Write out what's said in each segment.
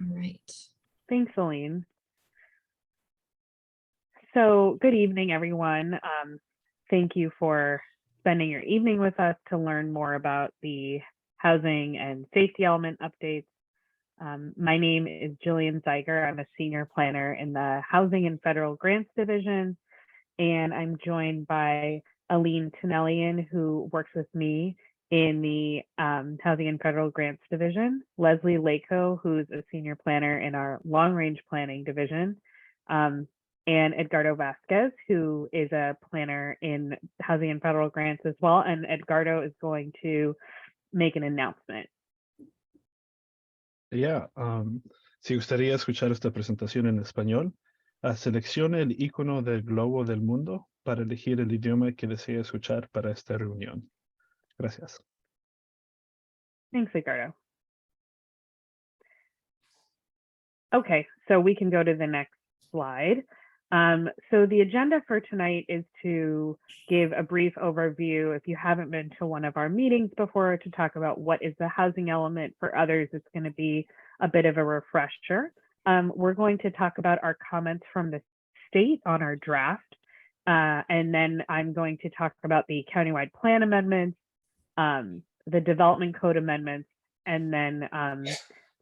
All right. Thanks, Aline. So good evening, everyone. Thank you for spending your evening with us to learn more about the housing and safety element updates. My name is Jillian Zeiger. I'm a senior planner in the Housing and Federal Grants Division, and I'm joined by Aline Tennellian, who works with me in the Housing and Federal Grants Division, Leslie Lako, who's a senior planner in our Long Range Planning Division, and Edgardo Vasquez, who is a planner in Housing and Federal Grants as well. And Edgardo is going to make an announcement. Si gustaría escuchar esta presentación en español, seleccione el icono del globo del mundo para elegir el idioma que desea escuchar para esta reunión. Gracias. Thanks, Edgardo. Okay, so we can go to the next slide. So the agenda for tonight is to give a brief overview, if you haven't been to one of our meetings before, to talk about what is the housing element. For others, it's going to be a bit of a refresher. We're going to talk about our comments from the state on our draft, and then I'm going to talk about the countywide plan amendments, the development code amendments, and then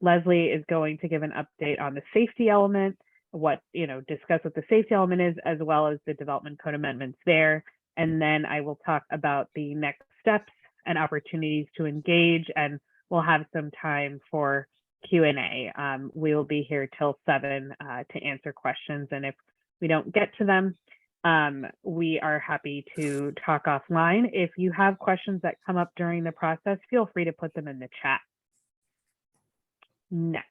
Leslie is going to give an update on the safety element, discuss what the safety element is, as well as the development code amendments there. And then I will talk about the next steps and opportunities to engage, and we'll have some time for Q&A. We will be here till 7 to answer questions. And if we don't get to them, we are happy to talk offline. If you have questions that come up during the process, feel free to put them in the chat. Next.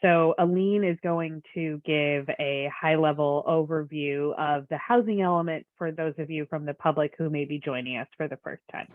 So Aline is going to give a high-level overview of the housing element for those of you from the public who may be joining us for the first time.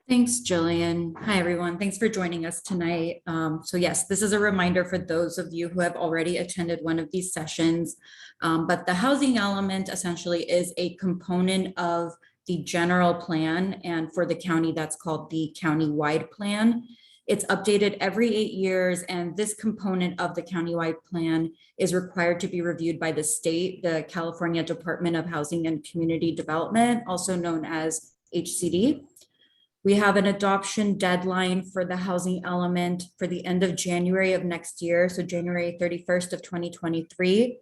Thanks, Jillian. Hi, everyone. Thanks for joining us tonight. So yes, this is a reminder for those of you who have already attended one of these sessions, but the housing element essentially is a component of the general plan, and for the county, that's called the countywide plan. It's updated every 8 years, and this component of the countywide plan is required to be reviewed by the state, the California Department of Housing and Community Development, also known as HCD. We have an adoption deadline for the housing element for the end of January of next year, so January 31st of 2023.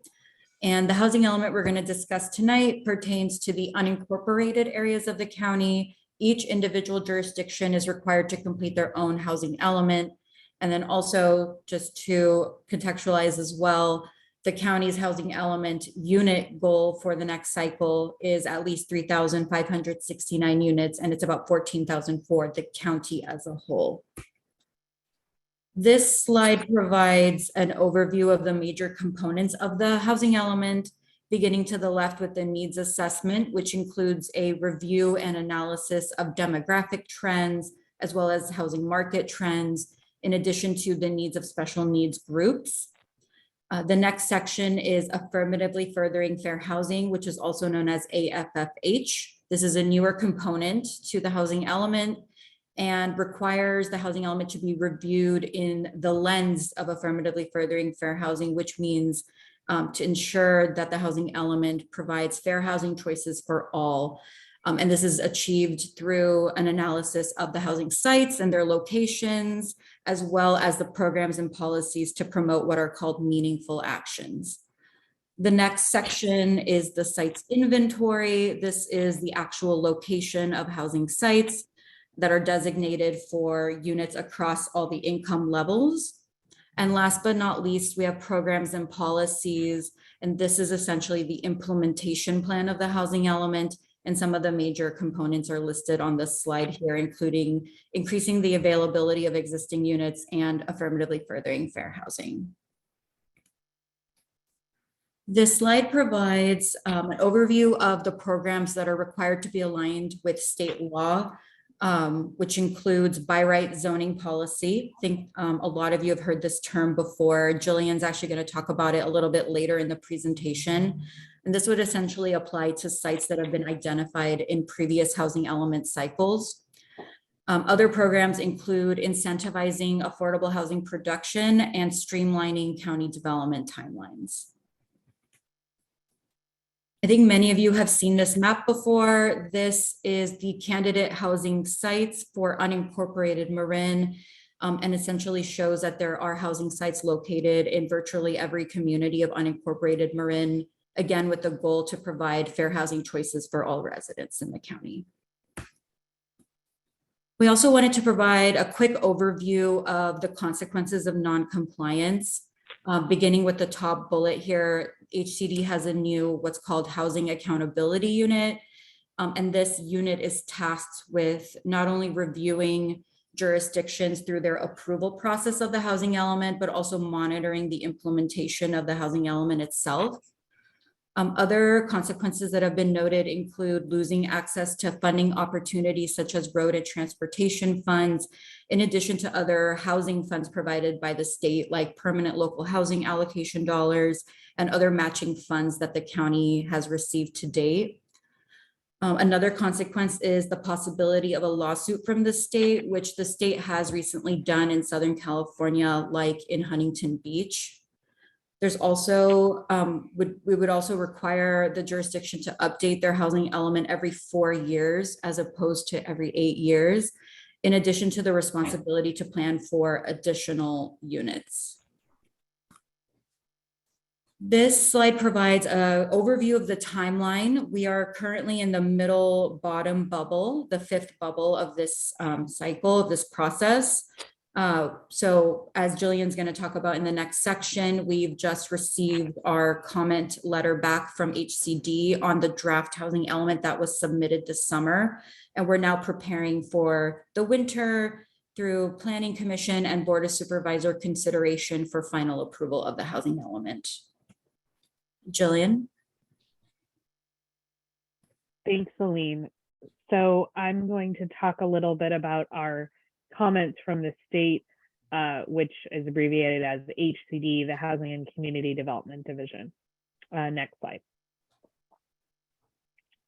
And the housing element we're going to discuss tonight pertains to the unincorporated areas of the county. Each individual jurisdiction is required to complete their own housing element. And then also, just to contextualize as well, the county's housing element unit goal for the next cycle is at least 3,569 units, and it's about 14,000 for the county as a whole. This slide provides an overview of the major components of the housing element, beginning to the left with the needs assessment, which includes a review and analysis of demographic trends, as well as housing market trends, in addition to the needs of special needs groups. The next section is affirmatively furthering fair housing, which is also known as AFFH. This is a newer component to the housing element and requires the housing element to be reviewed in the lens of affirmatively furthering fair housing, which means to ensure that the housing element provides fair housing choices for all. And this is achieved through an analysis of the housing sites and their locations, as well as the programs and policies to promote what are called meaningful actions. The next section is the sites inventory. This is the actual location of housing sites that are designated for units across all the income levels. And last but not least, we have programs and policies, and this is essentially the implementation plan of the housing element. And some of the major components are listed on this slide here, including increasing the availability of existing units and affirmatively furthering fair housing. This slide provides an overview of the programs that are required to be aligned with state law, which includes by right zoning policy. I think a lot of you have heard this term before. Jillian's actually going to talk about it a little bit later in the presentation. And this would essentially apply to sites that have been identified in previous housing element cycles. Other programs include incentivizing affordable housing production and streamlining county development timelines. I think many of you have seen this map before. This is the candidate housing sites for unincorporated Marin, and essentially shows that there are housing sites located in virtually every community of unincorporated Marin, again, with the goal to provide fair housing choices for all residents in the county. We also wanted to provide a quick overview of the consequences of non-compliance. Beginning with the top bullet here, HCD has a new what's called Housing Accountability Unit. And this unit is tasked with not only reviewing jurisdictions through their approval process of the housing element, but also monitoring the implementation of the housing element itself. Other consequences that have been noted include losing access to funding opportunities such as road and transportation funds, in addition to other housing funds provided by the state, like permanent local housing allocation dollars and other matching funds that the county has received to date. Another consequence is the possibility of a lawsuit from the state, which the state has recently done in Southern California, like in Huntington Beach. There's also, we would also require the jurisdiction to update their housing element every 4 years as opposed to every 8 years, in addition to the responsibility to plan for additional units. This slide provides an overview of the timeline. We are currently in the middle bottom bubble, the 5th bubble of this cycle, of this process. So as Jillian's going to talk about in the next section, we've just received our comment letter back from HCD on the draft housing element that was submitted this summer. And we're now preparing for the winter through Planning Commission and Board of Supervisor consideration for final approval of the housing element. Jillian. Thanks, Celine. So I'm going to talk a little bit about our comments from the state, which is abbreviated as HCD, the Housing and Community Development Division. Next slide.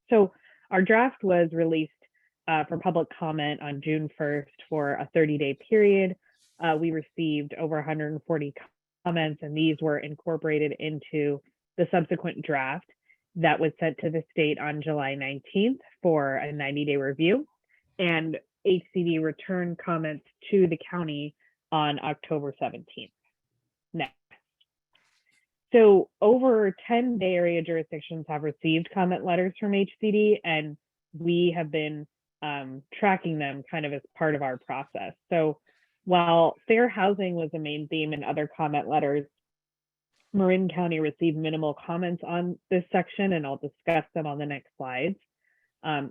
So our draft was released for public comment on June 1st for a 30-day period. We received over 140 comments, and these were incorporated into the subsequent draft that was sent to the state on July 19th for a 90-day review. And HCD returned comments to the county on October 17th. Next. So over 10 Bay Area jurisdictions have received comment letters from HCD, and we have been tracking them kind of as part of our process. So while fair housing was a main theme in other comment letters, Marin County received minimal comments on this section, and I'll discuss them on the next slides.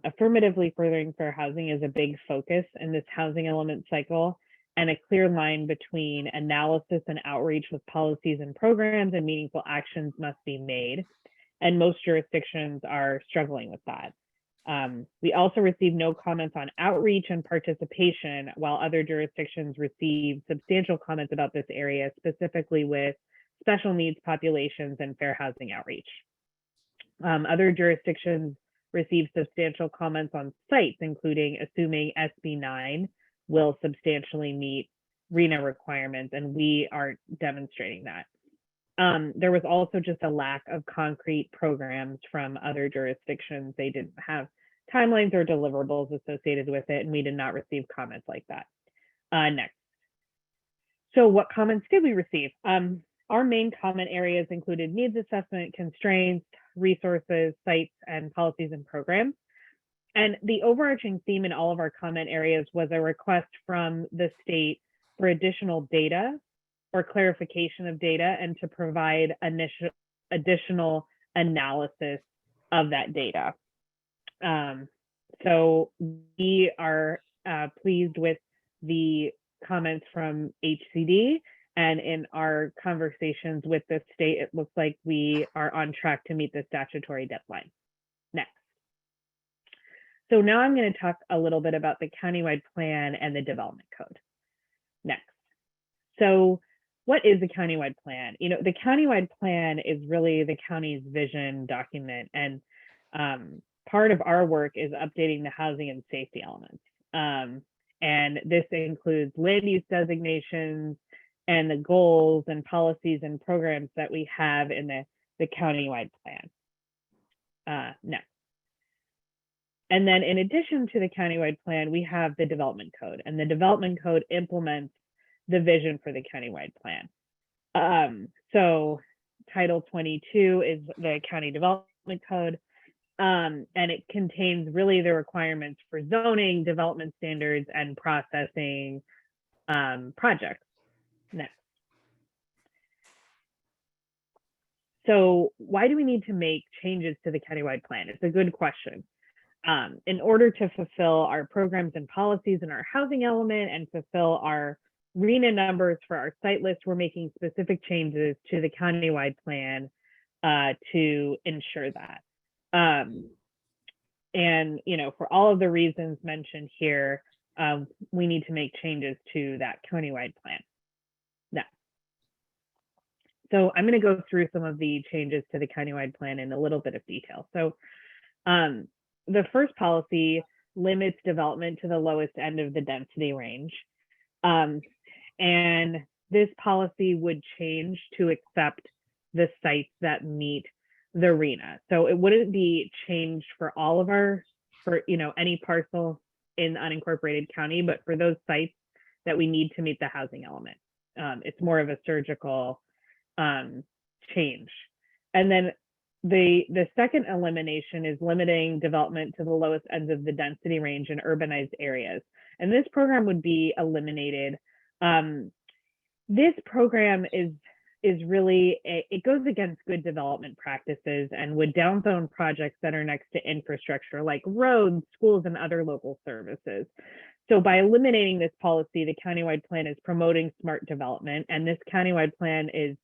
Affirmatively furthering fair housing is a big focus in this housing element cycle, and a clear line between analysis and outreach with policies and programs and meaningful actions must be made. And most jurisdictions are struggling with that. We also received no comments on outreach and participation, while other jurisdictions received substantial comments about this area, specifically with special needs populations and fair housing outreach. Other jurisdictions received substantial comments on sites, including assuming SB 9 will substantially meet RENA requirements, and we aren't demonstrating that. There was also just a lack of concrete programs from other jurisdictions. They didn't have timelines or deliverables associated with it, and we did not receive comments like that. Next. So what comments did we receive? Our main comment areas included needs assessment, constraints, resources, sites, and policies and programs. And the overarching theme in all of our comment areas was a request from the state for additional data or clarification of data, and to provide additional analysis of that data. So we are pleased with the comments from HCD, and in our conversations with the state, it looks like we are on track to meet the statutory deadline. Next. So now I'm going to talk a little bit about the countywide plan and the development code. Next. So what is the countywide plan? You know, the countywide plan is really the county's vision document, and part of our work is updating the housing and safety elements. And this includes land use designations and the goals and policies and programs that we have in the countywide plan. Next. And then in addition to the countywide plan, we have the development code, and the development code implements the vision for the countywide plan. So Title 22 is the county development code, and it contains really the requirements for zoning, development standards, and processing projects. Next. So why do we need to make changes to the countywide plan? It's a good question. In order to fulfill our programs and policies in our housing element and fulfill our RENA numbers for our site list, we're making specific changes to the countywide plan to ensure that. And, you know, for all of the reasons mentioned here, we need to make changes to that countywide plan. Now, so I'm going to go through some of the changes to the countywide plan in a little bit of detail. So the first policy limits development to the lowest end of the density range. And this policy would change to accept the sites that meet the RENA. So it wouldn't be changed for all of any parcel in the unincorporated county, but for those sites that we need to meet the housing element. It's more of a surgical change. And then the second elimination is limiting development to the lowest ends of the density range in urbanized areas. And this program would be eliminated. This program is really, it goes against good development practices and would downzone projects that are next to infrastructure like roads, schools, and other local services. So by eliminating this policy, the countywide plan is promoting smart development, and this countywide plan is,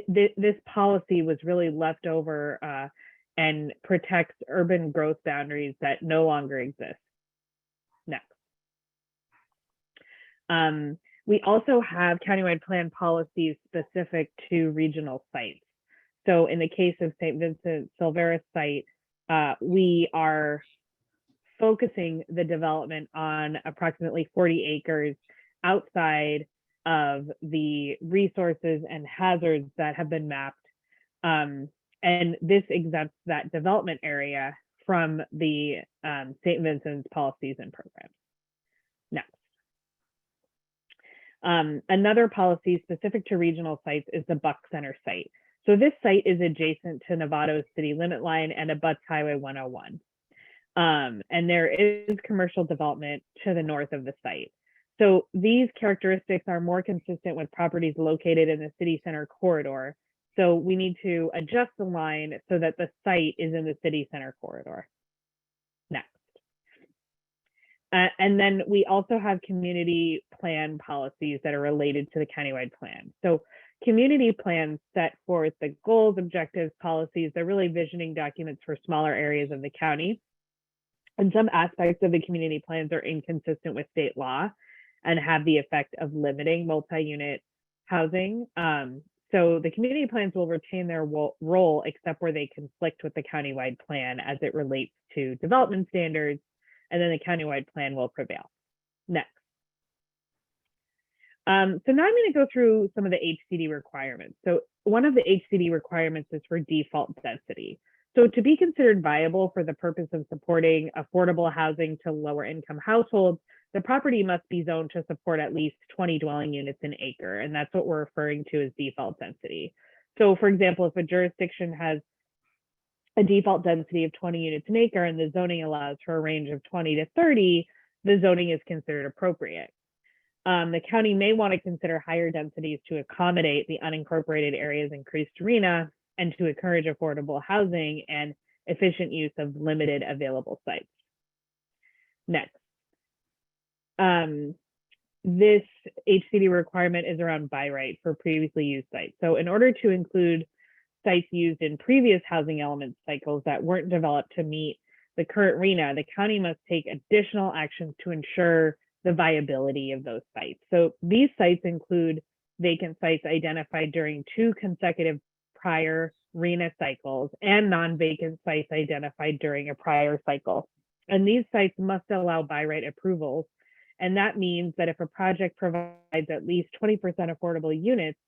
this policy was really left over and protects urban growth boundaries that no longer exist. Next. We also have countywide plan policies specific to regional sites. So in the case of St. Vincent Silvera's site, we are focusing the development on approximately 40 acres outside of the resources and hazards that have been mapped. And this exempts that development area from the St. Vincent's policies and programs. Next. Another policy specific to regional sites is the Buck Center site. So this site is adjacent to Novato's city limit line and abuts Highway 101. And there is commercial development to the north of the site. So these characteristics are more consistent with properties located in the city center corridor. So we need to adjust the line so that the site is in the city center corridor. Next. And then we also have community plan policies that are related to the countywide plan. So community plans set forth the goals, objectives, policies. They're really visioning documents for smaller areas of the county. And some aspects of the community plans are inconsistent with state law and have the effect of limiting multi-unit housing. So the community plans will retain their role except where they conflict with the countywide plan as it relates to development standards, and then the countywide plan will prevail. Next. So now I'm going to go through some of the HCD requirements. So one of the HCD requirements is for default density. So to be considered viable for the purpose of supporting affordable housing to lower income households, the property must be zoned to support at least 20 dwelling units an acre. And that's what we're referring to as default density. So for example, if a jurisdiction has a default density of 20 units an acre and the zoning allows for a range of 20 to 30, the zoning is considered appropriate. The county may want to consider higher densities to accommodate the unincorporated area's increased RENA and to encourage affordable housing and efficient use of limited available sites. Next. This HCD requirement is around by right for previously used sites. So in order to include sites used in previous housing element cycles that weren't developed to meet the current RENA, the county must take additional actions to ensure the viability of those sites. So these sites include vacant sites identified during 2 consecutive prior RENA cycles and non-vacant sites identified during a prior cycle. And these sites must allow by right approvals. And that means that if a project provides at least 20% affordable units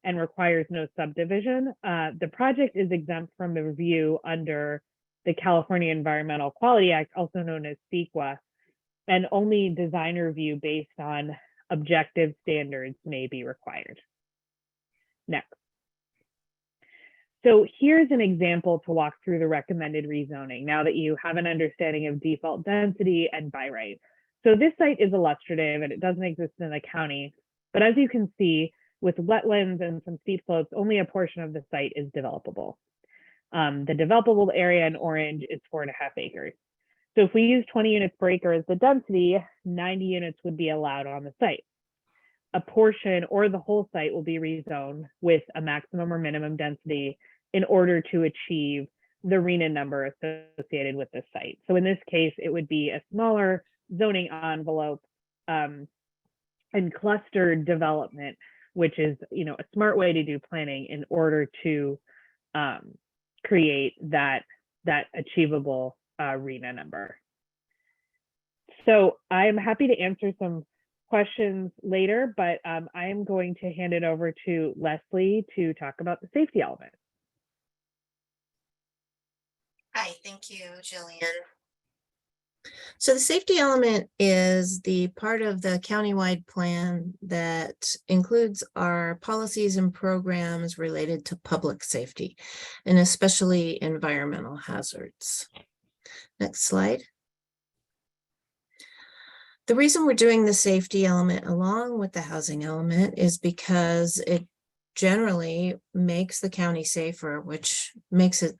and requires no subdivision, the project is exempt from a review under the California Environmental Quality Act, also known as CEQA, and only design review based on objective standards may be required. Next. So here's an example to walk through the recommended rezoning now that you have an understanding of default density and by right. So this site is illustrative and it doesn't exist in the county, but as you can see, with wetlands and some steep slopes, only a portion of the site is developable. The developable area in orange is 4.5 acres. So if we use 20 units per acre as the density, 90 units would be allowed on the site. A portion or the whole site will be rezoned with a maximum or minimum density in order to achieve the RENA number associated with this site. So in this case, it would be a smaller zoning envelope and clustered development, which is, a smart way to do planning in order to create that achievable RENA number. So I'm happy to answer some questions later, but I am going to hand it over to Leslie to talk about the safety element. Hi, thank you, Jillian. So the safety element is the part of the countywide plan that includes our policies and programs related to public safety, and especially environmental hazards. Next slide. The reason we're doing the safety element along with the housing element is because it generally makes the county safer, which makes it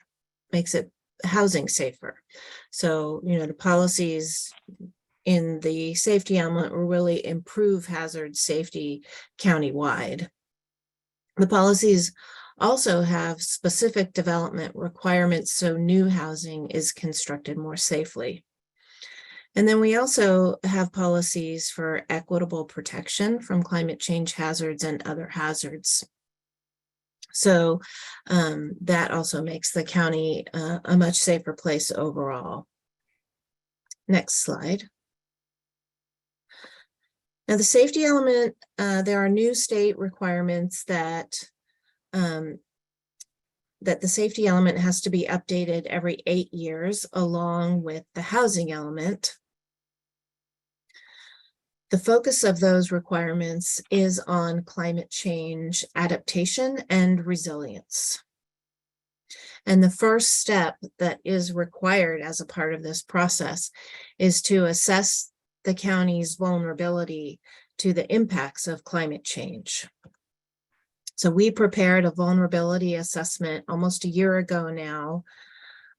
housing safer. So, the policies in the safety element will really improve hazard safety countywide. The policies also have specific development requirements so new housing is constructed more safely. And then we also have policies for equitable protection from climate change hazards and other hazards. So that also makes the county a much safer place overall. Next slide. Now the safety element, there are new state requirements that the safety element has to be updated every 8 years along with the housing element. The focus of those requirements is on climate change adaptation and resilience. And the first step that is required as a part of this process is to assess the county's vulnerability to the impacts of climate change. So we prepared a vulnerability assessment almost a year ago now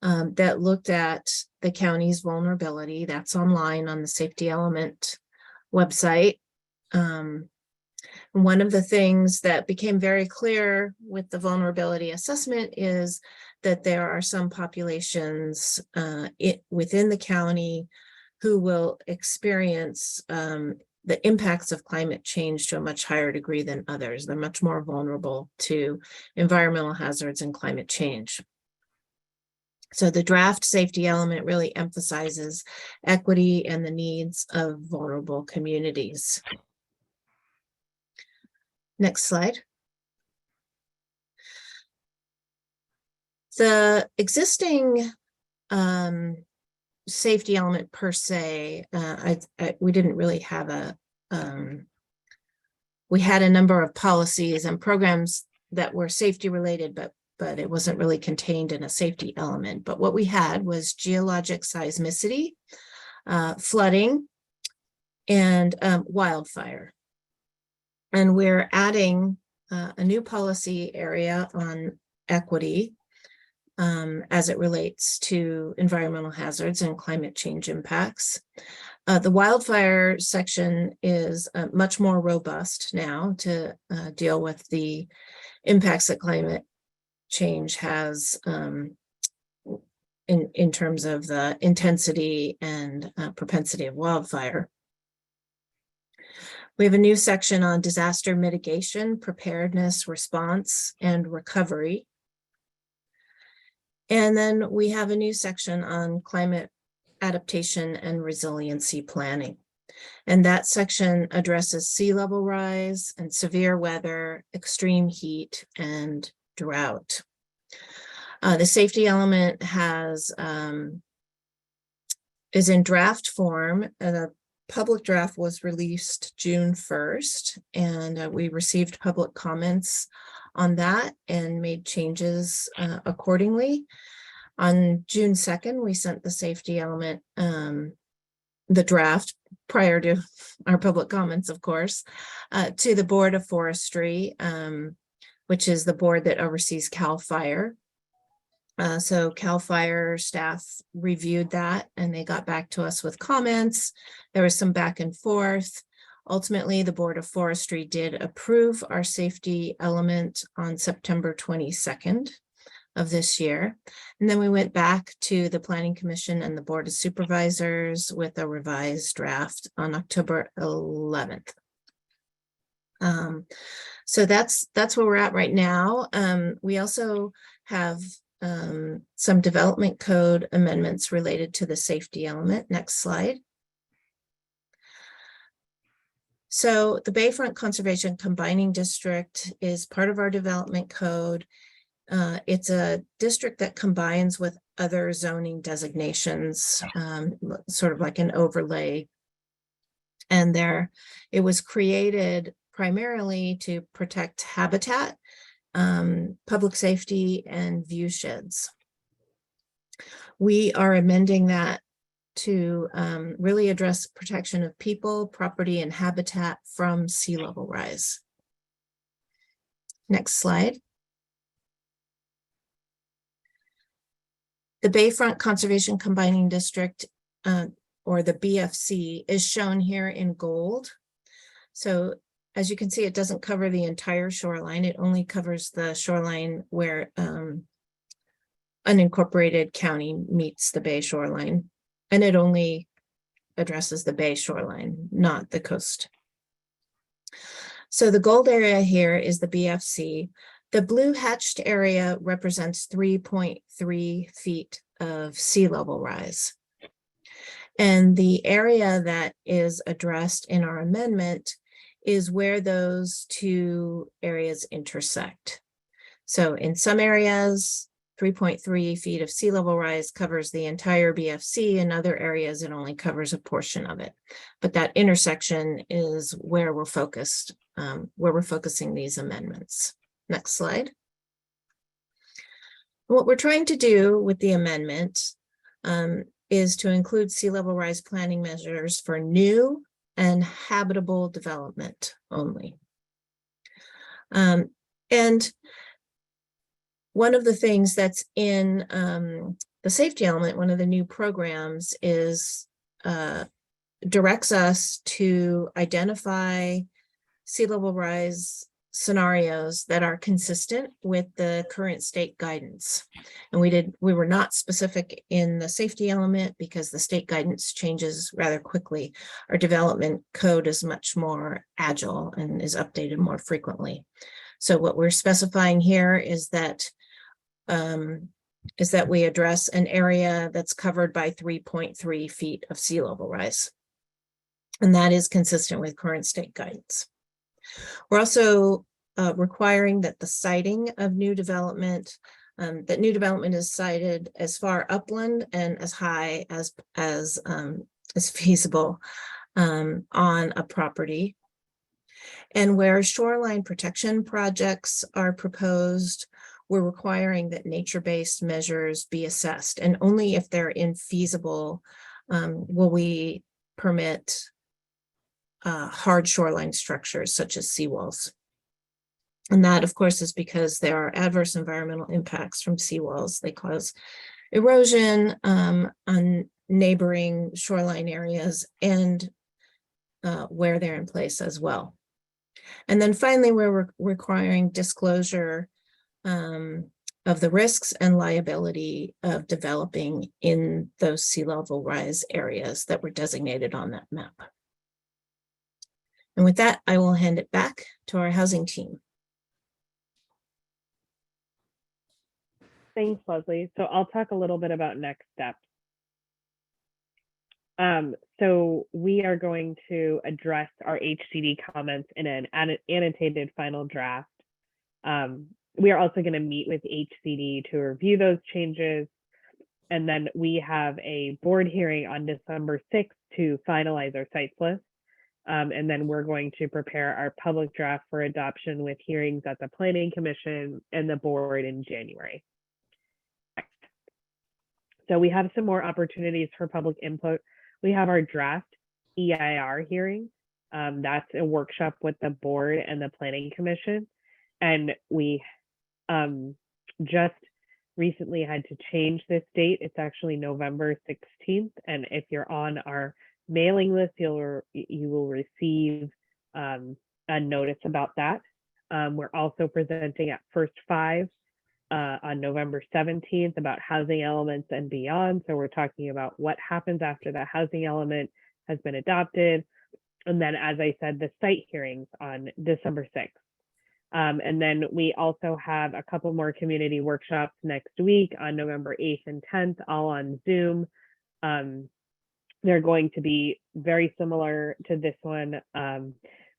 that looked at the county's vulnerability. That's online on the safety element website. One of the things that became very clear with the vulnerability assessment is that there are some populations within the county who will experience the impacts of climate change to a much higher degree than others. They're much more vulnerable to environmental hazards and climate change. So the draft safety element really emphasizes equity and the needs of vulnerable communities. Next slide. The existing safety element per se, we didn't really have we had a number of policies and programs that were safety related, but it wasn't really contained in a safety element. But what we had was geologic seismicity, flooding, and wildfire. And we're adding a new policy area on equity as it relates to environmental hazards and climate change impacts. The wildfire section is much more robust now to deal with the impacts that climate change has in terms of the intensity and propensity of wildfire. We have a new section on disaster mitigation, preparedness, response, and recovery. And then we have a new section on climate adaptation and resiliency planning. And that section addresses sea level rise and severe weather, extreme heat, and drought. The safety element is in draft form. A public draft was released June 1st, and we received public comments on that and made changes accordingly. On June 2nd, we sent the safety element, the draft, prior to our public comments, of course, to the Board of Forestry, which is the board that oversees CAL FIRE. So CAL FIRE staff reviewed that and they got back to us with comments. There was some back and forth. Ultimately, the Board of Forestry did approve our safety element on September 22nd of this year. And then we went back to the Planning Commission and the Board of Supervisors with a revised draft on October 11th. So that's where we're at right now. We also have some development code amendments related to the safety element. Next slide. So the Bayfront Conservation Combining District is part of our development code. It's a district that combines with other zoning designations, sort of like an overlay. And it was created primarily to protect habitat, public safety, and view sheds. We are amending that to really address protection of people, property, and habitat from sea level rise. Next slide. The Bayfront Conservation Combining District, or the BFC, is shown here in gold. So as you can see, it doesn't cover the entire shoreline. It only covers the shoreline where unincorporated county meets the bay shoreline. And it only addresses the bay shoreline, not the coast. So the gold area here is the BFC. The blue hatched area represents 3.3 feet of sea level rise. And the area that is addressed in our amendment is where those two areas intersect. So in some areas, 3.3 feet of sea level rise covers the entire BFC. In other areas, it only covers a portion of it. But that intersection is where we're focused, where we're focusing these amendments. Next slide. What we're trying to do with the amendment is to include sea level rise planning measures for new and habitable development only. And one of the things that's in the safety element, one of the new programs, is directs us to identify sea level rise scenarios that are consistent with the current state guidance. And we were not specific in the safety element because the state guidance changes rather quickly. Our development code is much more agile and is updated more frequently. So what we're specifying here is that we address an area that's covered by 3.3 feet of sea level rise. And that is consistent with current state guidance. We're also requiring that the siting of new development, that new development is sited as far upland and as high as feasible on a property. And where shoreline protection projects are proposed, we're requiring that nature-based measures be assessed, and only if they're infeasible will we permit hard shoreline structures such as seawalls. And that, of course, is because there are adverse environmental impacts from seawalls. They cause erosion on neighboring shoreline areas and where they're in place as well. And then finally, we're requiring disclosure of the risks and liability of developing in those sea level rise areas that were designated on that map. And with that, I will hand it back to our housing team. Thanks, Leslie. So I'll talk a little bit about next steps. So we are going to address our HCD comments in an annotated final draft. We are also going to meet with HCD to review those changes. And then we have a board hearing on December 6th to finalize our sites list. And then we're going to prepare our public draft for adoption with hearings at the Planning Commission and the board in January. So we have some more opportunities for public input. We have our draft EIR hearing. That's a workshop with the board and the Planning Commission. And we just recently had to change this date. It's actually November 16th. And if you're on our mailing list, you will receive a notice about that. We're also presenting at First 5 on November 17th about housing elements and beyond. So we're talking about what happens after the housing element has been adopted. And then, as I said, the site hearings on December 6th. And then we also have a couple more community workshops next week on November 8th and 10th, all on Zoom. They're going to be very similar to this one.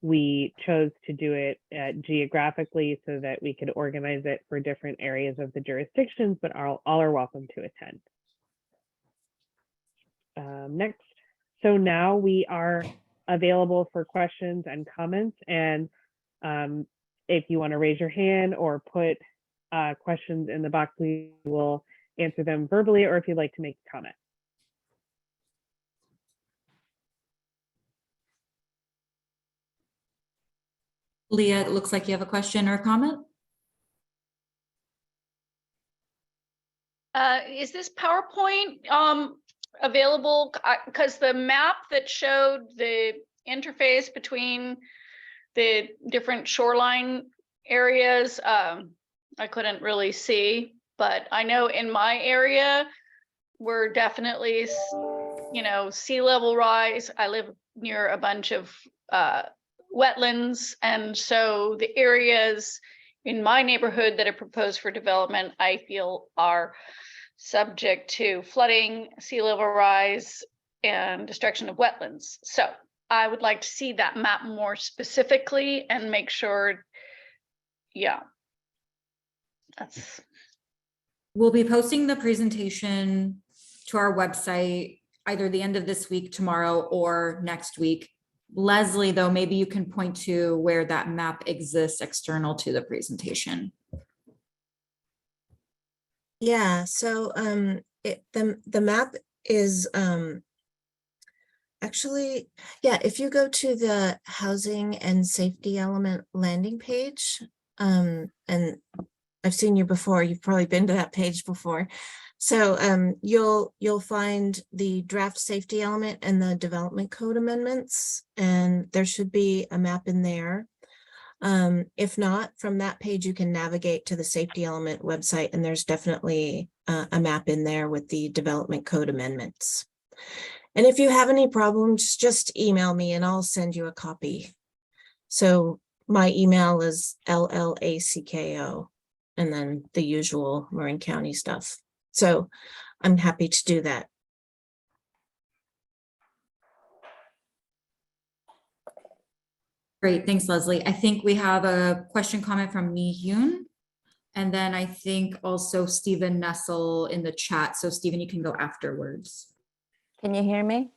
We chose to do it geographically so that we could organize it for different areas of the jurisdictions, but all are welcome to attend. Next. So now we are available for questions and comments. And if you want to raise your hand or put questions in the box, we will answer them verbally, or if you'd like to make a comment. Leah, it looks like you have a question or a comment. Is this PowerPoint available? Because the map that showed the interface between the different shoreline areas, I couldn't really see, but I know in my area, we're definitely, sea level rise. I live near a bunch of wetlands, and so the areas in my neighborhood that are proposed for development, I feel are subject to flooding, sea level rise, and destruction of wetlands. So I would like to see that map more specifically and make sure, that's. We'll be posting the presentation to our website either the end of this week, tomorrow, or next week. Leslie, though, maybe you can point to where that map exists external to the presentation. Yeah, so the map is actually, yeah, if you go to the housing and safety element landing page, and I've seen you before, you've probably been to that page before. So you'll find the draft safety element and the development code amendments, and there should be a map in there. If not, from that page, you can navigate to the safety element website, and there's definitely a map in there with the development code amendments. And if you have any problems, just email me and I'll send you a copy. So my email is LLACKO, and then the usual Marin County stuff. So I'm happy to do that. Great, thanks, Leslie. I think we have a question comment from Mi Yoon. And then I think also Stephen Nessel in the chat. So Stephen, you can go afterwards. Can you hear me?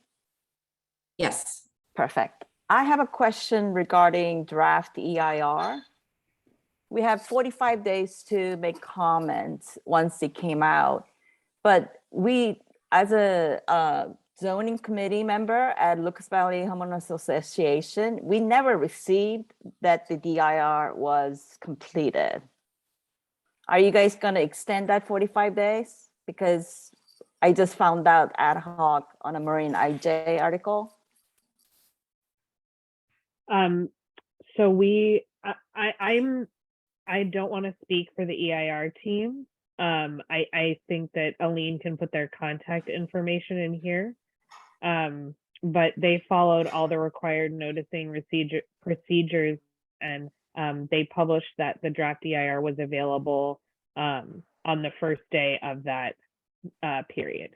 Yes. Perfect. I have a question regarding draft EIR. We have 45 days to make comments once it came out, but we, as a zoning committee member at Lucas Valley Homeowners Association, we never received that the DIR was completed. Are you guys going to extend that 45 days? Because I just found out ad hoc on a Marin IJ article. So I don't want to speak for the EIR team. I think that Aline can put their contact information in here. But they followed all the required noticing procedures, and they published that the draft EIR was available on the first day of that period.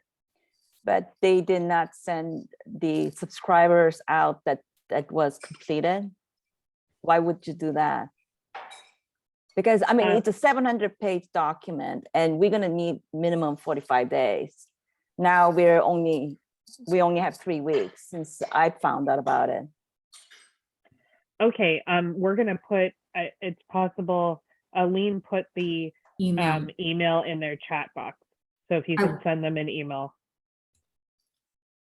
but they did not send the subscribers out that was completed. Why would you do that? Because I mean, it's a 700-page document and we're gonna need minimum 45 days. Now we only have 3 weeks since I found out about it. Okay, we're gonna put, it's possible, Aline put the Email. email in their chat box. So if you can send them an email.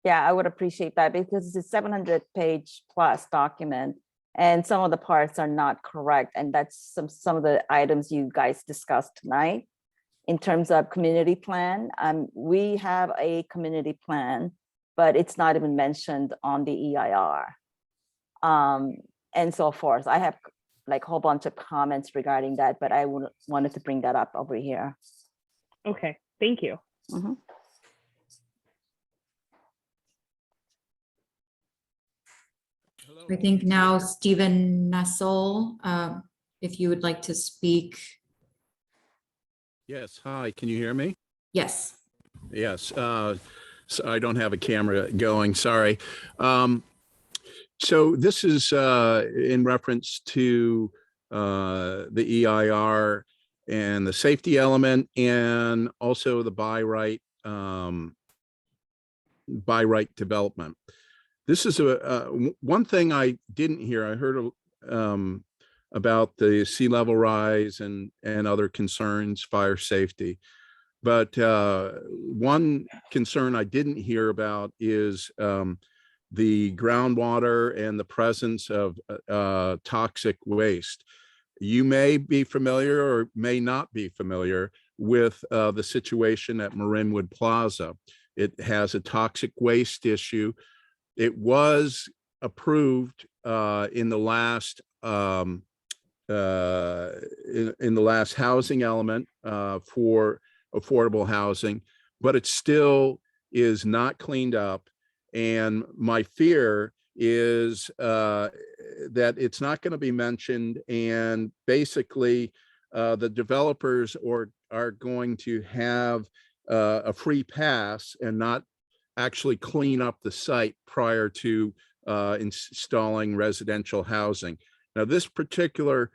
Yeah, I would appreciate that because it's a 700-page plus document and some of the parts are not correct. And that's some of the items you guys discussed tonight. In terms of community plan, we have a community plan, but it's not even mentioned on the EIR. And so forth. I have like a whole bunch of comments regarding that, but I wanted to bring that up over here. Okay, thank you. Mhm. I think now Stephen Nussel, if you would like to speak. Yes, hi, can you hear me? Yes. Yes, so I don't have a camera going, sorry. So this is in reference to the EIR and the safety element and also the by right development. This is one thing I didn't hear. I heard about the sea level rise and other concerns, fire safety. But one concern I didn't hear about is the groundwater and the presence of toxic waste. You may be familiar or may not be familiar with the situation at Marinwood Plaza. It has a toxic waste issue. It was approved in the last housing element for affordable housing, but it still is not cleaned up. And my fear is that it's not going to be mentioned, and basically the developers are going to have a free pass and not actually clean up the site prior to installing residential housing. Now, this particular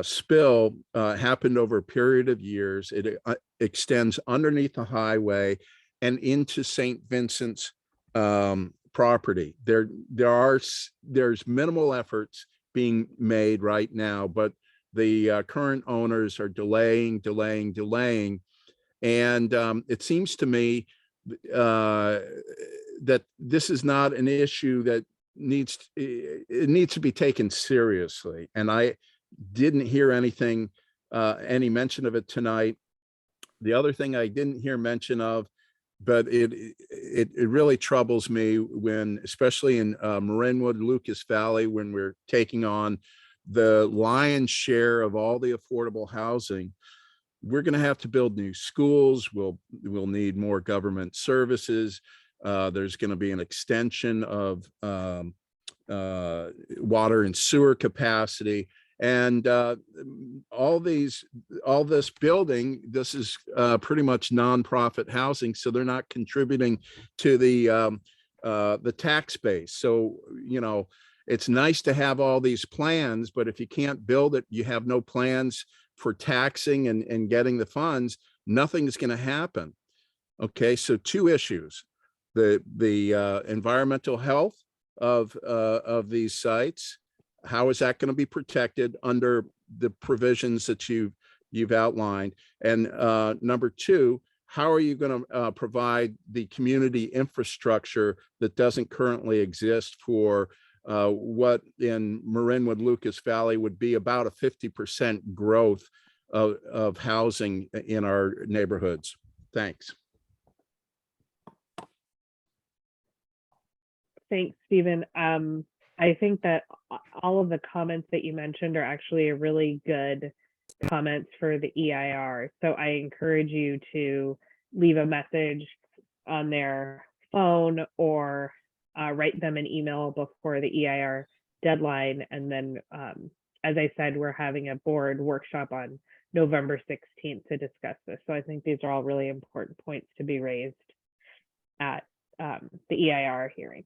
spill happened over a period of years. It extends underneath the highway and into St. Vincent's property. There's minimal efforts being made right now, but the current owners are delaying. And it seems to me that this is not an issue that needs to be taken seriously. And I didn't hear anything, any mention of it tonight. The other thing I didn't hear mention of, but it really troubles me when, especially in Marinwood, Lucas Valley, when we're taking on the lion's share of all the affordable housing, we're going to have to build new schools. We'll need more government services. There's going to be an extension of water and sewer capacity. And all this building, this is pretty much nonprofit housing, so they're not contributing to the tax base. So, you know, it's nice to have all these plans, but if you can't build it, you have no plans for taxing and getting the funds, nothing's going to happen. Okay, so two issues: the environmental health of these sites. How is that going to be protected under the provisions that you've outlined? And number two, how are you going to provide the community infrastructure that doesn't currently exist for what in Marinwood, Lucas Valley would be about a 50% growth of housing in our neighborhoods? Thanks. Thanks, Stephen. I think that all of the comments that you mentioned are actually a really good comments for the EIR. So I encourage you to leave a message on their phone or write them an email before the EIR deadline. And then, as I said, we're having a board workshop on November 16th to discuss this. So I think these are all really important points to be raised. at the EIR hearing.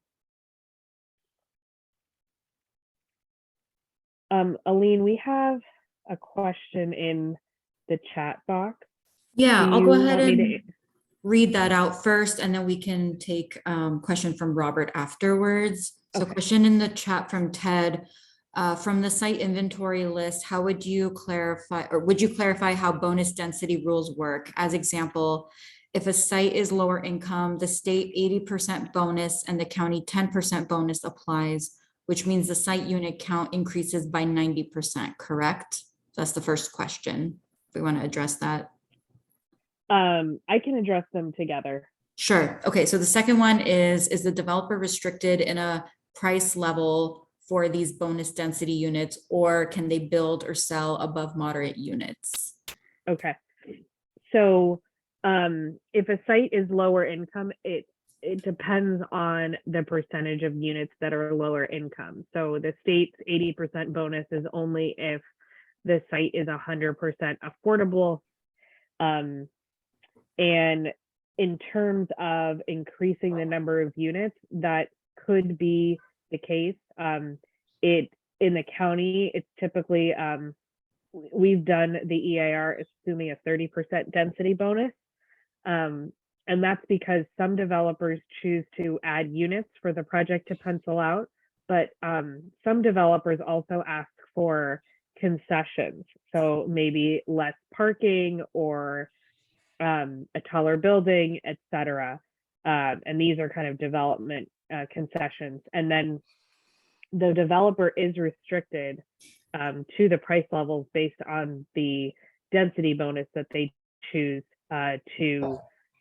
Aline, we have a question in the chat box. Yeah, Do I'll go you ahead want me and read that out first, and then we can take question from Robert afterwards. So Okay. question in the chat from Ted. From the site inventory list, how would you clarify, or would you clarify how bonus density rules work? As example, if a site is lower income, the state 80% bonus and the county 10% bonus applies, which means the site unit count increases by 90%, correct? That's the first question. If we want to address that. I can address them together. Sure. Okay, so the second one is the developer restricted in a price level for these bonus density units, or can they build or sell above moderate units? Okay. So if a site is lower income, it depends on the percentage of units that are lower income. So the state's 80% bonus is only if the site is 100% affordable. And in terms of increasing the number of units, that could be the case. In the county, it's typically, we've done the EIR assuming a 30% density bonus. And that's because some developers choose to add units for the project to pencil out, but some developers also ask for concessions. So maybe less parking or a taller building, etc. And these are kind of development concessions. And then the developer is restricted to the price levels based on the density bonus that they choose to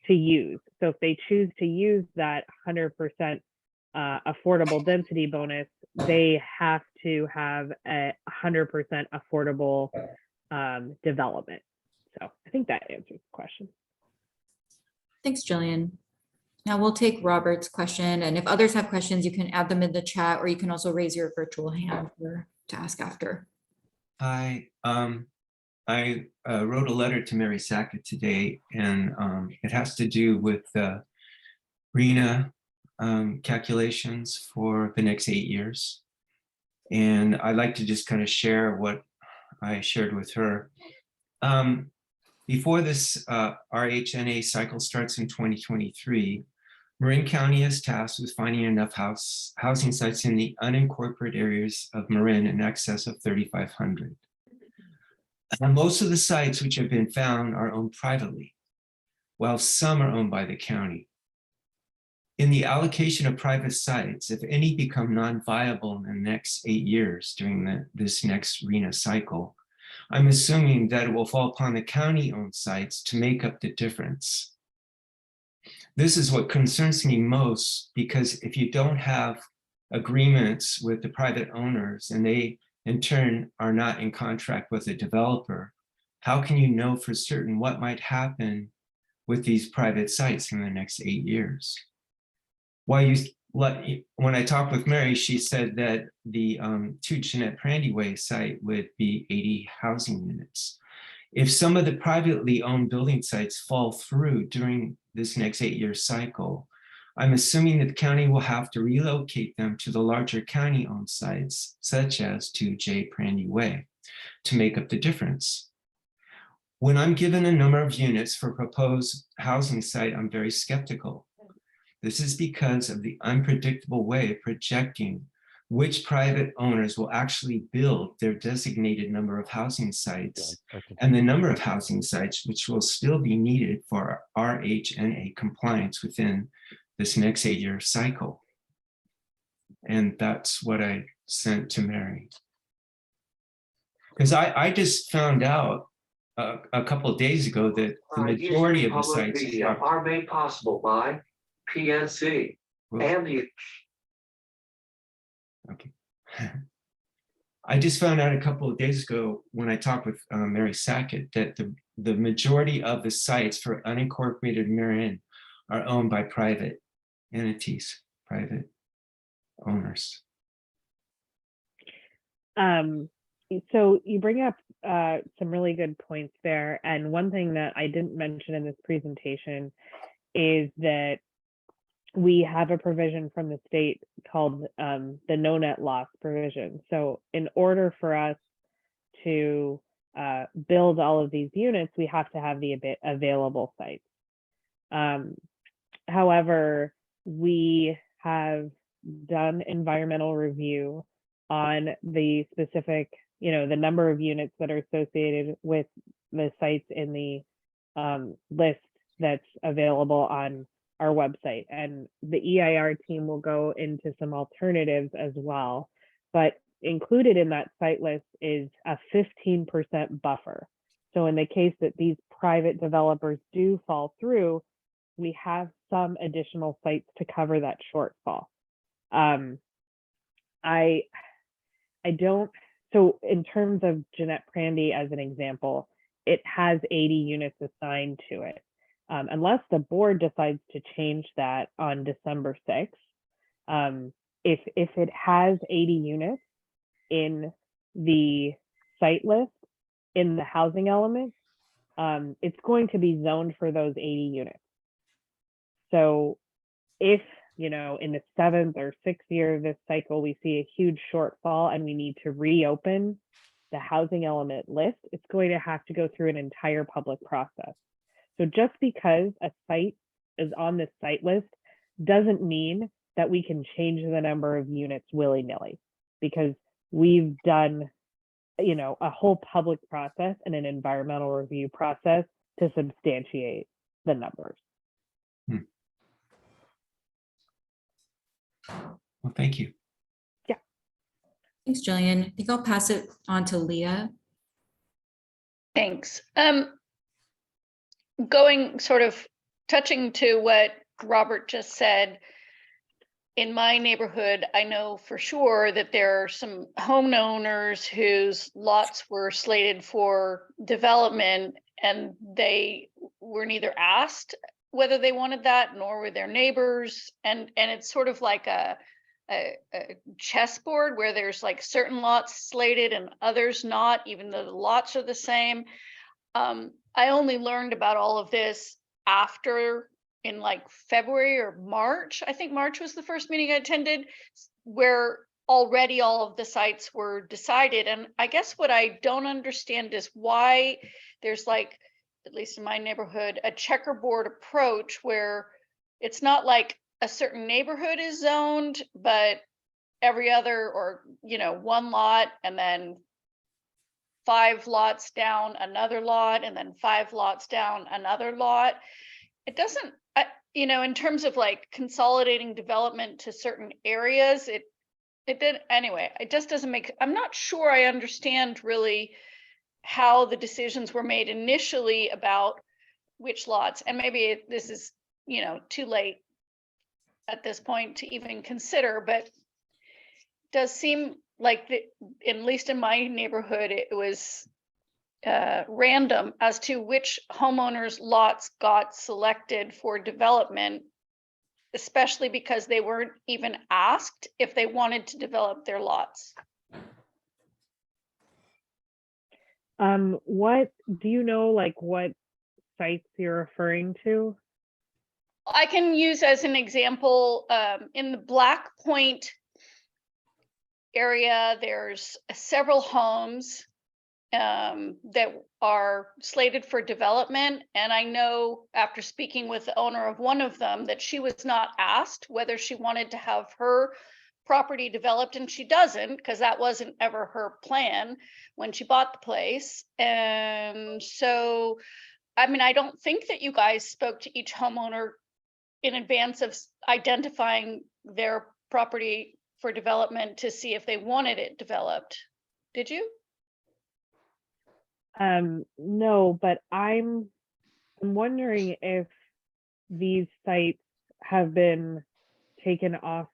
use. So if they choose to use that 100% affordable density bonus, they have to have a 100% affordable development. So I think that answers the question. Thanks, Jillian. Now we'll take Robert's question, and if others have questions, you can add them in the chat, or you can also raise your virtual hand to ask after. Hi, I wrote a letter to Mary Sackett today, and it has to do with the RENA calculations for the next 8 years. And I'd like to just kind of share what I shared with her. Before this RHNA cycle starts in 2023, Marin County is tasked with finding enough housing sites in the unincorporated areas of Marin in excess of 3,500. And most of the sites which have been found are owned privately, while some are owned by the county. In the allocation of private sites, if any become non-viable in the next 8 years during this next RENA cycle, I'm assuming that it will fall upon the county-owned sites to make up the difference. This is what concerns me most, because if you don't have agreements with the private owners and they in turn are not in contract with the developer, how can you know for certain what might happen with these private sites in the next 8 years? When I talked with Mary, she said that the 2 Jeanette Prandy Way site would be 80 housing units. If some of the privately owned building sites fall through during this next 8-year cycle, I'm assuming that the county will have to relocate them to the larger county-owned sites, such as 2J Prandy Way, to make up the difference. When I'm given a number of units for a proposed housing site, I'm very skeptical. This is because of the unpredictable way of projecting which private owners will actually build their designated number of housing sites and the number of housing sites which will still be needed for RHNA compliance within this next 8-year cycle. And that's what I sent to Mary. Because I just found out a couple of days ago that the majority of the sites are made possible by PNC and the. Okay. I just found out a couple of days ago when I talked with Mary Sackett that the majority of the sites for unincorporated Marin are owned by private entities, private owners. So you bring up some really good points there. And one thing that I didn't mention in this presentation is that we have a provision from the state called the no net loss provision. So in order for us to build all of these units, we have to have the available sites. However, we have done environmental review on the specific, the number of units that are associated with the sites in the list that's available on our website. And the EIR team will go into some alternatives as well. But included in that site list is a 15% buffer. So in the case that these private developers do fall through, we have some additional sites to cover that shortfall. So in terms of Jeanette Prandy as an example, it has 80 units assigned to it. Unless the board decides to change that on December 6th, if it has 80 units in the site list, in the housing element, it's going to be zoned for those 80 units. So if, in the 7th or 6th year of this cycle, we see a huge shortfall and we need to reopen the housing element list, it's going to have to go through an entire public process. So just because a site is on this site list doesn't mean that we can change the number of units willy-nilly, because we've done, a whole public process and an environmental review process to substantiate the numbers. Well, thank you. Thanks, Jillian. I think I'll pass it on to Leah. Thanks. Going sort of touching to what Robert just said, in my neighborhood, I know for sure that there are some homeowners whose lots were slated for development and they were neither asked whether they wanted that, nor were their neighbors. And it's sort of like a chessboard where there's like certain lots slated and others not, even though the lots are the same. I only learned about all of this after, in like February or March. I think March was the first meeting I attended, where already all of the sites were decided. And I guess what I don't understand is why there's, like, at least in my neighborhood, a checkerboard approach where it's not like a certain neighborhood is zoned, but every other, or, one lot and then 5 lots down another lot and then 5 lots down another lot. It doesn't, in terms of like consolidating development to certain areas, it did anyway. It just doesn't make, I'm not sure I understand really how the decisions were made initially about which lots, and maybe this is, too late at this point to even consider, but it does seem like at least in my neighborhood, it was random as to which homeowners' lots got selected for development, especially because they weren't even asked if they wanted to develop their lots. What do you know, like what sites you're referring to? I can use as an example, in the Black Point area, there's several homes that are slated for development. And I know after speaking with the owner of one of them that she was not asked whether she wanted to have her property developed, and she doesn't, because that wasn't ever her plan when she bought the place. And so, I don't think that you guys spoke to each homeowner in advance of identifying their property for development to see if they wanted it developed. Did you? No, but I'm wondering if these sites have been taken off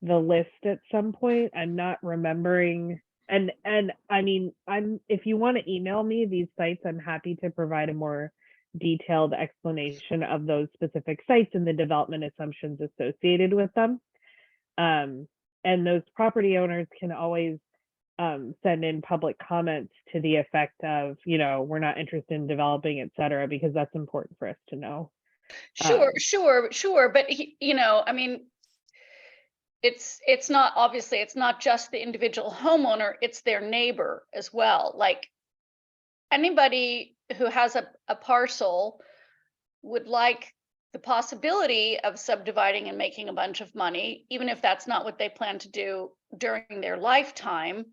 the list at some point. I'm not remembering. And if you want to email me these sites, I'm happy to provide a more detailed explanation of those specific sites and the development assumptions associated with them. And those property owners can always send in public comments to the effect of, we're not interested in developing, et cetera, because that's important for us to know. Sure. But I mean, it's not, obviously, it's not just the individual homeowner, it's their neighbor as well. Like anybody who has a parcel would like the possibility of subdividing and making a bunch of money, even if that's not what they plan to do during their lifetime.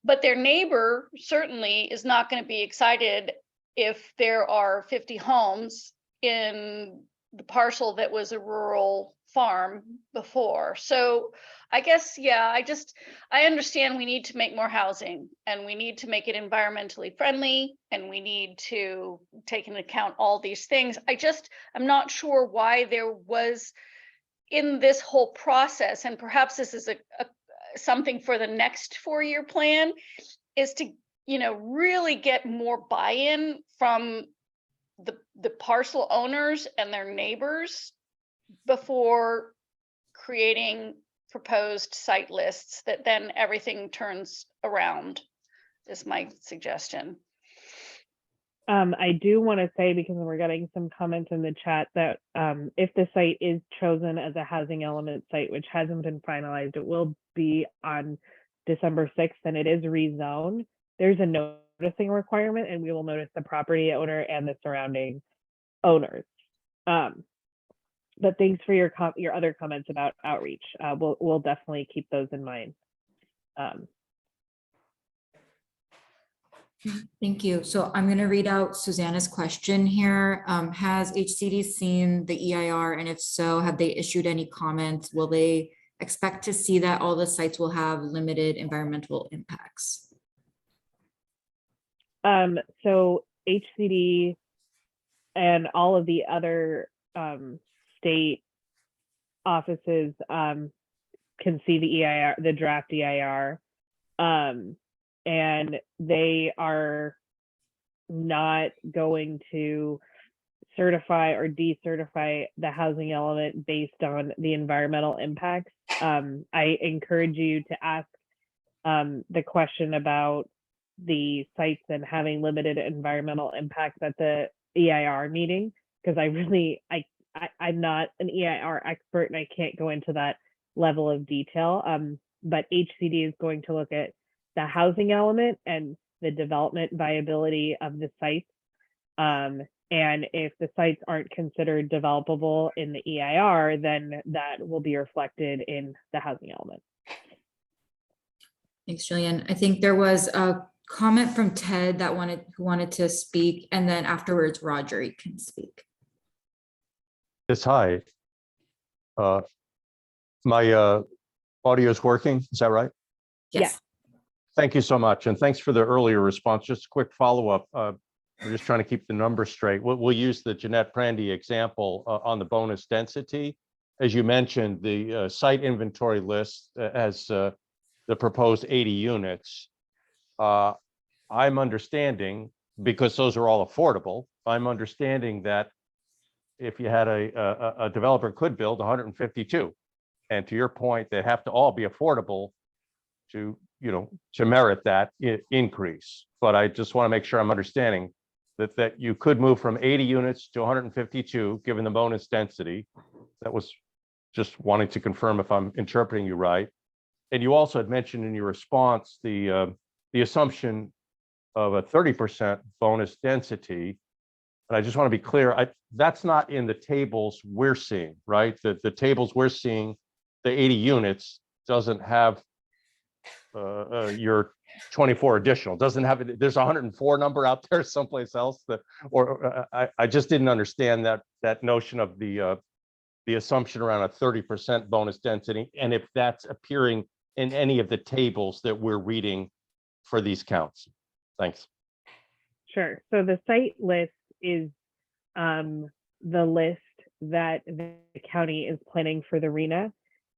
But their neighbor certainly is not going to be excited if there are 50 homes in the parcel that was a rural farm before. So I guess, yeah, I understand we need to make more housing and we need to make it environmentally friendly and we need to take into account all these things. I'm not sure why there was in this whole process, and perhaps this is something for the next 4-year plan, is to, really get more buy-in from the parcel owners and their neighbors before creating proposed site lists that then everything turns around, is my suggestion. I do want to say, because we're getting some comments in the chat, that if the site is chosen as a housing element site, which hasn't been finalized, it will be on December 6th and it is rezoned. There's a noticing requirement and we will notice the property owner and the surrounding owners. But thanks for your other comments about outreach. We'll definitely keep those in mind. Thank you. So I'm going to read out Susanna's question here. Has HCD seen the EIR? And if so, have they issued any comments? Will they expect to see that all the sites will have limited environmental impacts? So HCD and all of the other state offices can see the EIR, the draft EIR. And they are not going to certify or decertify the housing element based on the environmental impacts. I encourage you to ask the question about the sites and having limited environmental impacts at the EIR meeting, because I'm not an EIR expert and I can't go into that level of detail. But HCD is going to look at the housing element and the development viability of the sites. And if the sites aren't considered developable in the EIR, then that will be reflected in the housing element. Thanks, Jillian. I think there was a comment from Ted that wanted to speak, and then afterwards, Roger, you can speak. Yes, hi. My audio is working, is that right? Yes. Yeah. Thank you so much, and thanks for the earlier response. Just a quick follow-up. We're just trying to keep the numbers straight. We'll use the Jeanette Prandy example on the bonus density. As you mentioned, the site inventory list has the proposed 80 units. I'm understanding, because those are all affordable, I'm understanding that if you had a developer could build 152, and to your point, they have to all be affordable to merit that increase. But I just want to make sure I'm understanding that you could move from 80 units to 152, given the bonus density. That was just wanting to confirm if I'm interpreting you right. And you also had mentioned in your response the assumption of a 30% bonus density. And I just want to be clear, that's not in the tables we're seeing, right? The tables we're seeing, the 80 units doesn't have your 24 additional, doesn't have it. There's a 104 number out there someplace else I just didn't understand that notion of the assumption around a 30% bonus density, and if that's appearing in any of the tables that we're reading for these counts. Thanks. Sure. So the site list is the list that the county is planning for the RENA.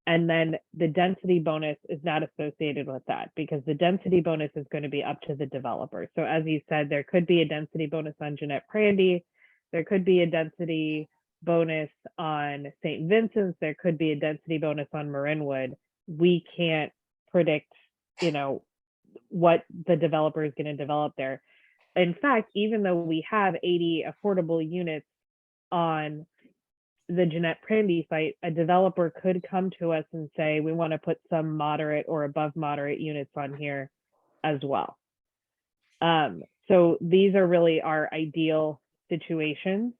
And then the density bonus is not associated with that, because the density bonus is going to be up to the developer. So as you said, there could be a density bonus on Jeanette Prandy. There could be a density bonus on St. Vincent's. There could be a density bonus on Marinwood. We can't predict, what the developer is going to develop there. In fact, even though we have 80 affordable units on the Jeanette Prandy site, a developer could come to us and say, we want to put some moderate or above moderate units on here as well. So these are really our ideal situations.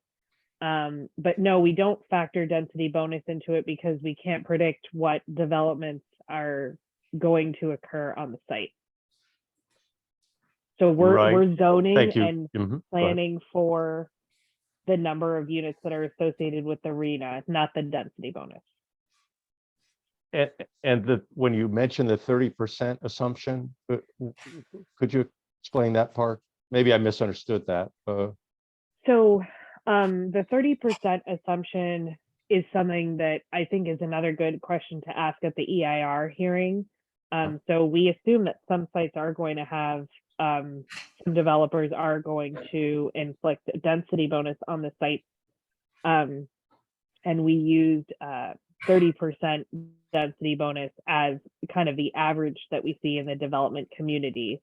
But no, we don't factor density bonus into it because we can't predict what developments are going to occur on the site. So Right. we're zoning Thank you. and Mhm. Go ahead. planning for the number of units that are associated with the arena, not the density bonus. And when you mentioned the 30% assumption, could you explain that part? Maybe I misunderstood that. So the 30% assumption is something that I think is another good question to ask at the EIR hearing. So we assume that some sites are going to have, some developers are going to inflict a density bonus on the site. And we used 30% density bonus as kind of the average that we see in the development community.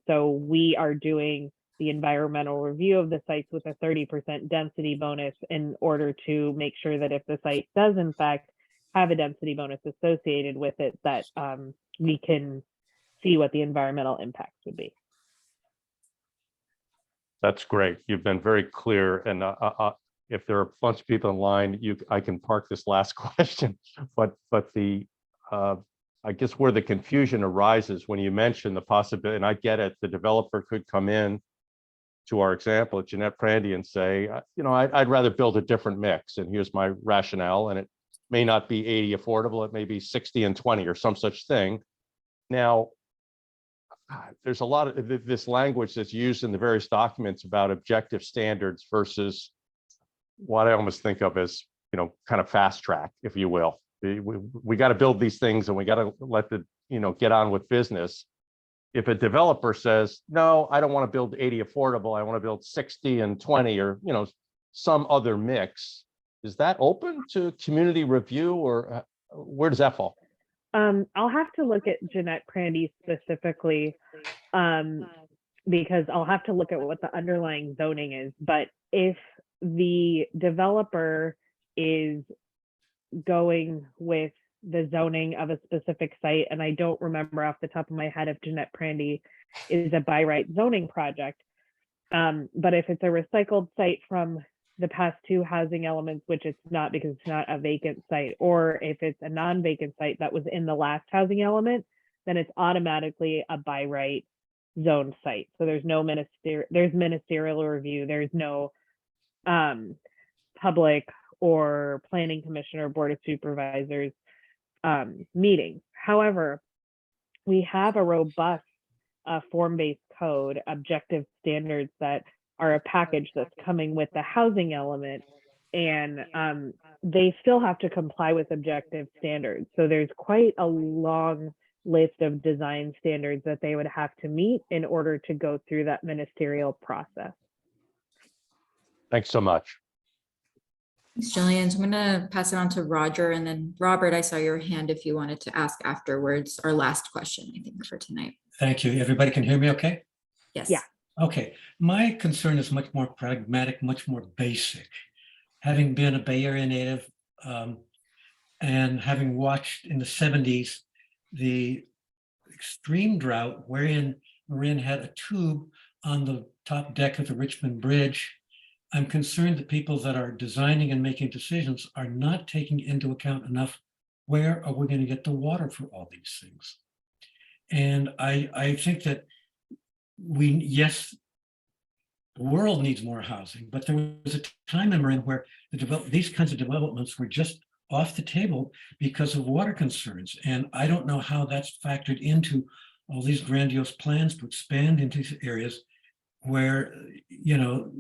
So we are doing the environmental review of the sites with a 30% density bonus in order to make sure that if the site does in fact have a density bonus associated with it, that we can see what the environmental impacts would be. That's great. You've been very clear. And if there are a bunch of people in line, I can park this last question. But the I guess where the confusion arises when you mention the possibility, and I get it, the developer could come in to our example at Jeanette Prandy and say, you know, I'd rather build a different mix, and here's my rationale. And it may not be 80 affordable, it may be 60 and 20 or some such thing. Now, there's a lot of this language that's used in the various documents about objective standards versus what I almost think of as, you know, kind of fast track, if you will. We got to build these things and we got to let the, you know, get on with business. If a developer says, no, I don't want to build 80 affordable, I want to build 60 and 20 or, you know, some other mix, is that open to community review, or where does that fall? I'll have to look at Jeanette Prandy specifically, because I'll have to look at what the underlying zoning is. But if the developer is going with the zoning of a specific site, and I don't remember off the top of my head if Jeanette Prandy is a by right zoning project, but if it's a recycled site from the past two housing elements, which it's not because it's not a vacant site, or if it's a non-vacant site that was in the last housing element, then it's automatically a by right zone site. So there's no ministerial review, there's no public or planning commission or board of supervisors meetings. However, we have a robust form-based code, objective standards that are a package that's coming with the housing element, and they still have to comply with objective standards. So there's quite a long list of design standards that they would have to meet in order to go through that ministerial process. Thanks so much. Thanks, Jillian. So I'm going to pass it on to Roger, and then Robert, I saw your hand if you wanted to ask afterwards. Our last question, I think, for tonight. Thank you. Everybody can hear me okay? Yes. Yeah. Okay. My concern is much more pragmatic, much more basic. Having been a Bay Area native and having watched in the 70s the extreme drought wherein Marin had a tube on the top deck of the Richmond Bridge, I'm concerned that people that are designing and making decisions are not taking into account enough, where are we going to get the water for all these things? And I think that yes, the world needs more housing, but there was a time in Marin where these kinds of developments were just off the table because of water concerns. And I don't know how that's factored into all these grandiose plans to expand into areas where, you know,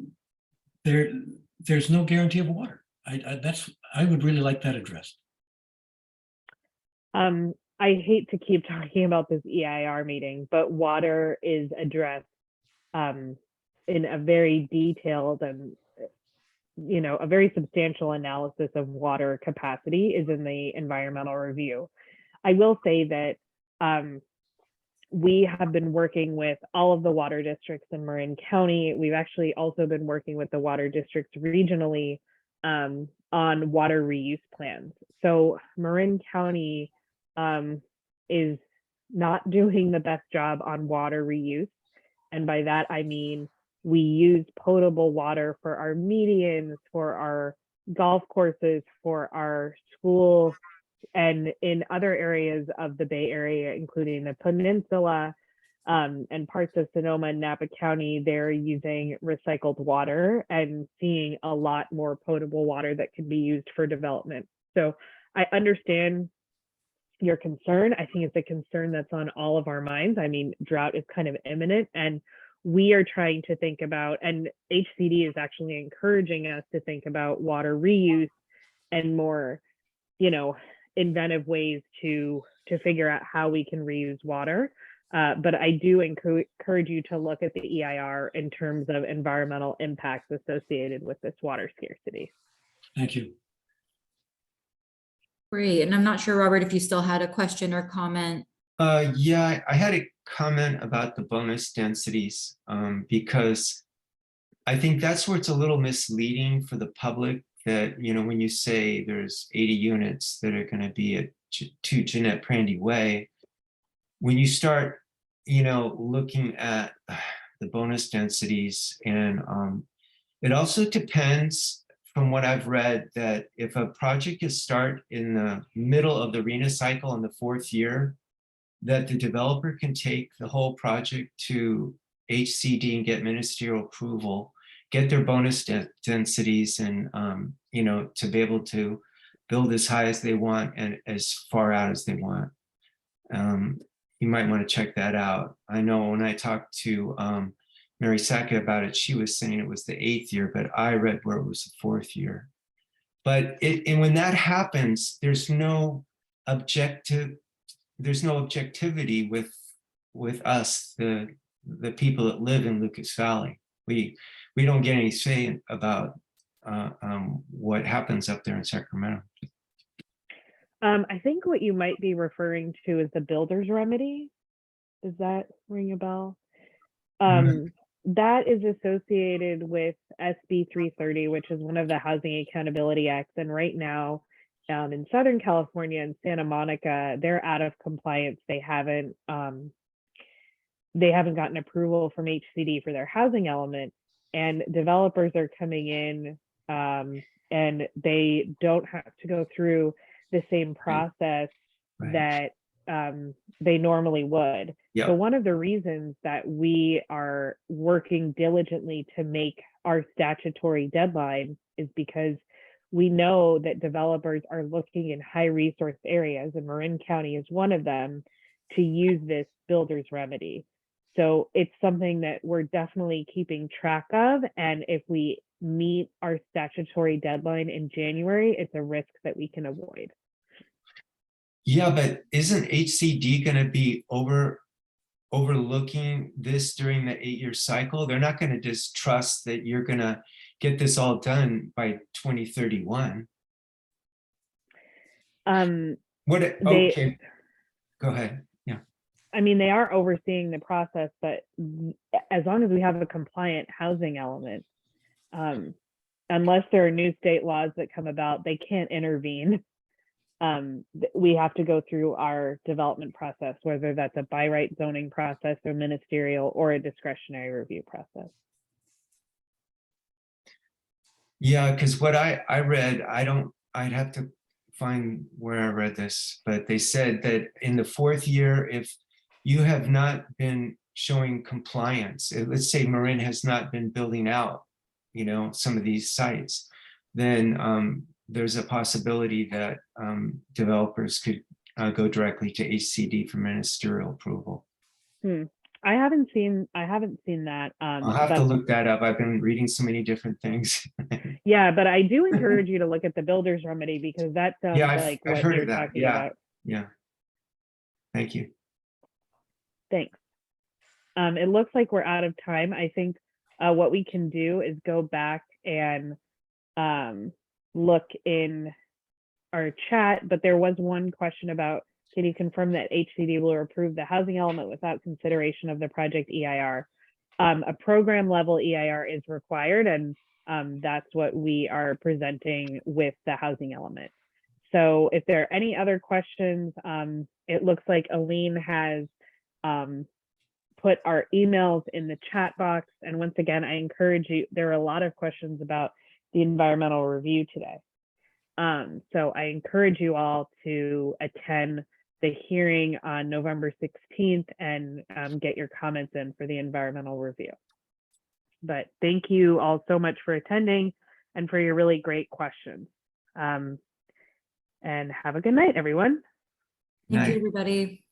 there's no guarantee of water. I would really like that addressed. I hate to keep talking about this EIR meeting, but water is addressed in a very detailed and, you know, a very substantial analysis of water capacity is in the environmental review. I will say that we have been working with all of the water districts in Marin County. We've actually also been working with the water districts regionally on water reuse plans. So Marin County is not doing the best job on water reuse. And by that, I mean, we use potable water for our medians, for our golf courses, for our school, and in other areas of the Bay Area, including the peninsula and parts of Sonoma and Napa County, they're using recycled water and seeing a lot more potable water that can be used for development. So I understand your concern. I think it's a concern that's on all of our minds. I mean, drought is kind of imminent, and we are trying to think about, and HCD is actually encouraging us to think about water reuse and more, you know, inventive ways to figure out how we can reuse water. But I do encourage you to look at the EIR in terms of environmental impacts associated with this water scarcity. Thank you. Great. And I'm not sure, Robert, if you still had a question or comment. Yeah, I had a comment about the bonus densities because I think that's where it's a little misleading for the public that, you know, when you say there's 80 units that are going to be at 2 Jeanette Prandy Way, when you start, you know, looking at the bonus densities, and it also depends, from what I've read, that if a project is start in the middle of the RENA cycle in the 4th year, that the developer can take the whole project to HCD and get ministerial approval, get their bonus densities, and you know, to be able to build as high as they want and as far out as they want. You might want to check that out. I know when I talked to Mary Saka about it, she was saying it was the 8th year, but I read where it was the 4th year. But and when that happens, there's no objectivity with us, the people that live in Lucas Valley. We don't get any say about what happens up there in Sacramento. I think what you might be referring to is the builder's remedy. Does that ring a bell? That is associated with SB 330, which is one of the Housing Accountability Acts. And right now, in Southern California and Santa Monica, they're out of compliance. They haven't gotten approval from HCD for their housing element, and developers are coming in and they don't have to go through the same process that they normally would. Yep. So one of the reasons that we are working diligently to make our statutory deadline is because we know that developers are looking in high resource areas, and Marin County is one of them, to use this builder's remedy. So it's something that we're definitely keeping track of. And if we meet our statutory deadline in January, it's a risk that we can avoid. Yeah, but isn't HCD going to be overlooking this during the 8-year cycle? They're not going to just trust that you're going to get this all done by 2031. Okay, go ahead. Yeah. I mean, they are overseeing the process, but as long as we have a compliant housing element, unless there are new state laws that come about, they can't intervene. We have to go through our development process, whether that's a by right zoning process or ministerial or a discretionary review process. Yeah, because what I read, I'd have to find where I read this, but they said that in the 4th year, if you have not been showing compliance, let's say Marin has not been building out, you know, some of these sites, then there's a possibility that developers could go directly to HCD for ministerial approval. I haven't seen that. I'll have to look that up. I've been reading so many different things. Yeah, but I do encourage you to look at the builder's remedy, because that sounds like I've what heard you're of that. talking about. Yeah. Thank you. Thanks. It looks like we're out of time. I think what we can do is go back and look in our chat, but there was one question about, can you confirm that HCD will approve the housing element without consideration of the project EIR? A program level EIR is required, and that's what we are presenting with the housing element. So if there are any other questions, it looks like Aline has put our emails in the chat box. And once again, I encourage you, there are a lot of questions about the environmental review today. So I encourage you all to attend the hearing on November 16th and get your comments in for the environmental review. But thank you all so much for attending and for your really great questions. And have a good night, everyone. Thank you, Night. everybody.